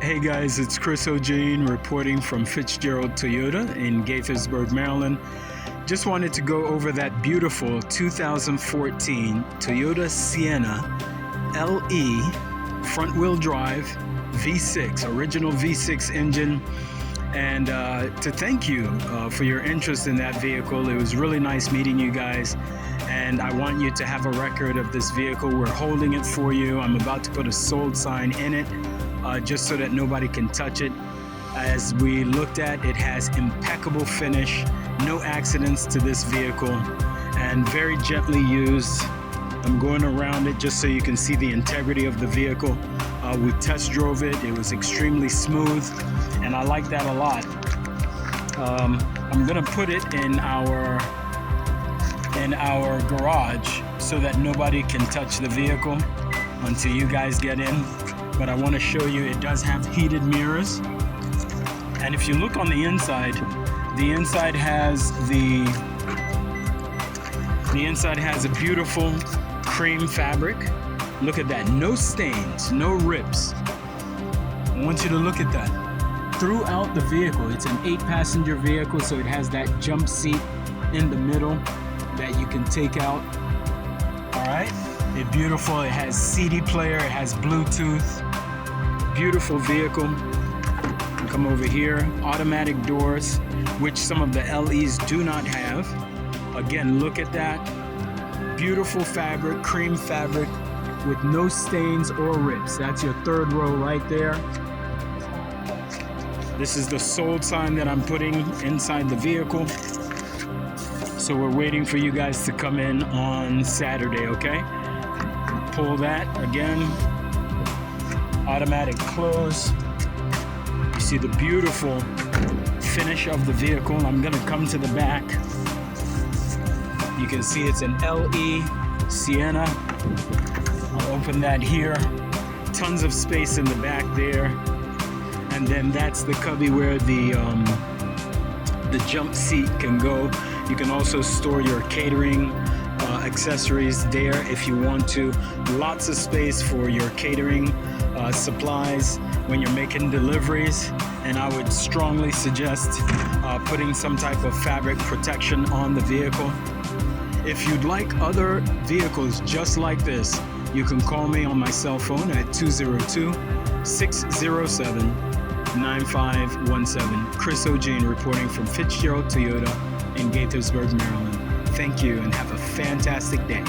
Hey guys, it's Chris O'Jane reporting from Fitzgerald Toyota in Gaithersburg, Maryland. Just wanted to go over that beautiful 2014 Toyota Sienna LE front-wheel drive V6, original V6 engine. And to thank you for your interest in that vehicle. It was really nice meeting you guys, and I want you to have a record of this vehicle. We're holding it for you. I'm about to put a sold sign in it just so that nobody can touch it. As we looked at, it has impeccable finish, no accidents to this vehicle, and very gently used. I'm going around it just so you can see the integrity of the vehicle. We test drove it. It was extremely smooth, and I like that a lot. I'm gonna put it in our garage so that nobody can touch the vehicle until you guys get in. But I want to show you it does have heated mirrors, and if you look on the inside has a beautiful cream fabric. Look at that, no stains, no rips. I want you to look at that. Throughout the vehicle, it's an 8-passenger vehicle, so it has that jump seat in the middle that you can take out. All right, it's beautiful. It has CD player, it has Bluetooth. Beautiful vehicle. Come over here, automatic doors, which some of the LEs do not have. Again, look at that. Beautiful fabric, cream fabric, with no stains or rips. That's your third row right there. This is the sold sign that I'm putting inside the vehicle. So we're waiting for you guys to come in on Saturday, okay? Pull that again. Automatic close. You see the beautiful finish of the vehicle. I'm gonna come to the back. You can see it's an LE Sienna. I'll open that here. Tons of space in the back there. And then that's the cubby where the jump seat can go. You can also store your catering accessories there if you want to. Lots of space for your catering supplies when you're making deliveries, and I would strongly suggest putting some type of fabric protection on the vehicle. If you'd like other vehicles just like this, you can call me on my cell phone at 202-607-9517. Chris O'Jane reporting from Fitzgerald Toyota in Gaithersburg, Maryland. Thank you and have a fantastic day.